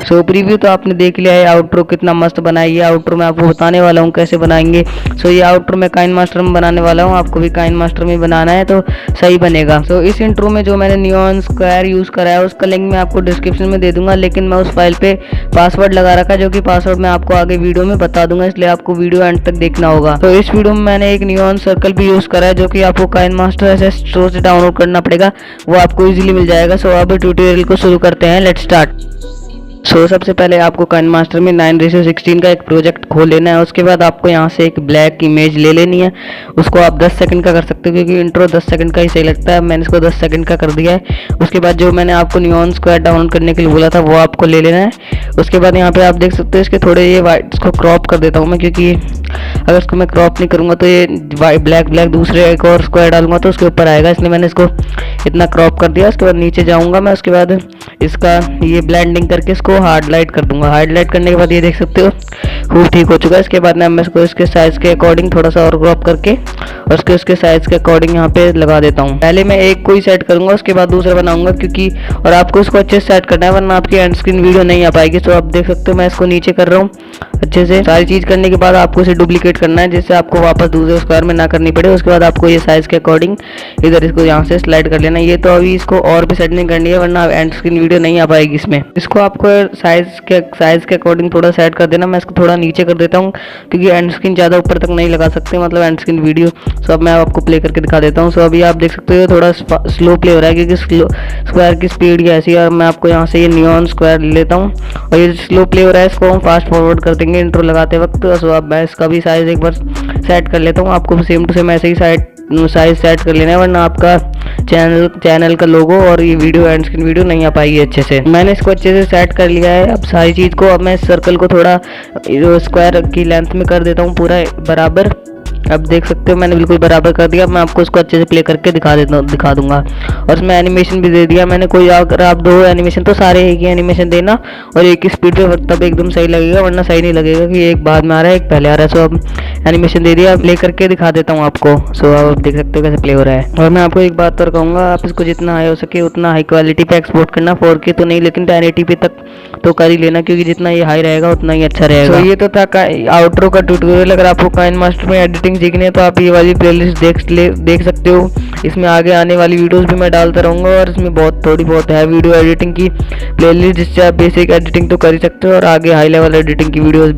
सो preview तो आपने देख लिया है, आउटरो कितना मस्त बना है। ये आउटरो मैं आपको बताने वाला हूँ कैसे बनाएंगे। सो ये आउटरो मैं काइनमास्टर में बनाने वाला हूँ, आपको भी काइनमास्टर में बनाना है तो सही बनेगा। सो इस इंट्रो में जो मैंने नियॉन स्क्वायर यूज़ करा है उसका लिंक मैं आपको डिस्क्रिप्शन में दे दूंगा, लेकिन मैं उस फाइल पे पासवर्ड लगा रखा है, जो कि पासवर्ड मैं आपको आगे वीडियो में बता दूंगा, इसलिए आपको वीडियो एंड तक देखना होगा। तो इस वीडियो में मैंने एक नियॉन सर्कल भी यूज़ करा है, जो कि आपको काइनमास्टर ऐसे स्टोर से डाउनलोड करना पड़ेगा, वो आपको इजीली मिल जाएगा। सो अब ट्यूटोरियल को शुरू करते हैं, लेट्स स्टार्ट। सबसे पहले आपको काइनमास्टर में 9:16 का एक प्रोजेक्ट खोल लेना है। उसके बाद आपको यहाँ से एक ब्लैक इमेज ले लेनी है, उसको आप 10 सेकंड का कर सकते हो, क्योंकि इंट्रो 10 सेकंड का ही सही लगता है। मैंने इसको 10 सेकंड का कर दिया है। उसके बाद जो मैंने आपको नियॉन स्क्वायर डाउनलोड करने के लिए बोला था वो आपको ले लेना है। उसके बाद यहाँ पे आप देख सकते हो इसके थोड़े ये वाइट, इसको क्रॉप कर देता हूँ मैं, क्योंकि अगर इसको मैं क्रॉप नहीं करूँगा तो ये ब्लैक दूसरे एक और स्क्वायर डालूंगा तो उसके ऊपर आएगा, इसलिए मैंने इसको इतना क्रॉप कर दिया। उसके बाद नीचे जाऊँगा मैं, उसके बाद इसका ये ब्लेंडिंग करके इसको हाईलाइट कर दूंगा। हाईलाइट करने के बाद ये देख सकते हो खूब ठीक हो चुका है। इसके बाद मैं इसको इसके साइज़ के अकॉर्डिंग थोड़ा सा और क्रॉप करके और उसके साइज़ के अकॉर्डिंग यहाँ पे लगा देता हूँ। पहले मैं एक को ही सेट करूँगा, उसके बाद दूसरा बनाऊंगा, क्योंकि और आपको इसको अच्छे से सेट करना है, वरना आपकी एंड स्क्रीन वीडियो नहीं आ पाएगी। तो आप देख सकते हो मैं इसको नीचे कर रहा हूँ अच्छे से। सारी चीज़ करने के बाद आपको इसे डुप्लीकेट करना है, जिससे आपको वापस दूसरे स्क्वायर में ना करनी पड़े। उसके बाद आपको ये साइज़ के अकॉर्डिंग इधर इसको यहाँ से स्लाइड कर लेना। ये तो अभी इसको और भी सेटिंग करनी है, वरना एंड स्क्रीन वीडियो नहीं आ पाएगी इसमें। इसको आपको साइज़ के अकॉर्डिंग थोड़ा सेट कर देना। मैं इसको थोड़ा नीचे कर देता हूँ, क्योंकि एंड स्क्रीन ज़्यादा ऊपर तक नहीं लगा सकते, मतलब एंड स्क्रीन वीडियो। सो अब मैं आपको प्ले करके दिखा देता हूँ। सो अभी आप देख सकते हो थोड़ा स्लो प्ले हो रहा है, क्योंकि स्क्वायर की स्पीड ही ऐसी है। और मैं आपको यहाँ से ये नियॉन स्क्वायर ले लेता हूँ, और ये स्लो प्ले हो रहा है, इसको हम फास्ट फॉरवर्ड कर देंगे इंट्रो लगाते वक्त। सो अब मैं इसका भी साइज़ एक बार सेट कर लेता हूँ। आपको सेम टू सेम ऐसे ही साइज सेट कर लेना है, वरना आपका चैनल का लोगो और ये वीडियो एंड स्क्रीन वीडियो नहीं आ पाएगी अच्छे से। मैंने इसको अच्छे से सेट कर लिया है। अब सारी चीज़ को अब मैं सर्कल को थोड़ा स्क्वायर की लेंथ में कर देता हूँ पूरा बराबर। अब देख सकते हो मैंने बिल्कुल बराबर कर दिया। मैं आपको इसको अच्छे से प्ले करके दिखा दूंगा। और इसमें एनिमेशन भी दे दिया मैंने। कोई अगर आप दो एनिमेशन तो सारे एक ही एनिमेशन देना और एक ही स्पीड पे, तब एकदम सही लगेगा, वरना सही नहीं लगेगा कि एक बाद में आ रहा है एक पहले आ रहा है। सो अब एनिमेशन दे दिया, प्ले करके दिखा देता हूँ आपको। सो अब देख सकते हो कैसे प्ले हो रहा है। और मैं आपको एक बात और कहूँगा, आप इसको जितना हाई हो सके उतना हाई क्वालिटी पे एक्सपोर्ट करना। 4K तो नहीं, लेकिन 1080p तक तो कर ही लेना, क्योंकि जितना ये हाई रहेगा उतना ही अच्छा रहेगा। तो ये तो था आउटरो का ट्यूटोरियल। अगर आपको काइनमास्टर में एडिटिंग सीखनी है तो आप ये वाली प्लेलिस्ट देख सकते हो। इसमें आगे आने वाली वीडियोस भी मैं डालता रहूँगा, और इसमें थोड़ी बहुत है वीडियो एडिटिंग की प्लेलिस्ट, जिससे आप बेसिक एडिटिंग तो कर ही सकते हो और आगे हाई लेवल एडिटिंग की वीडियोस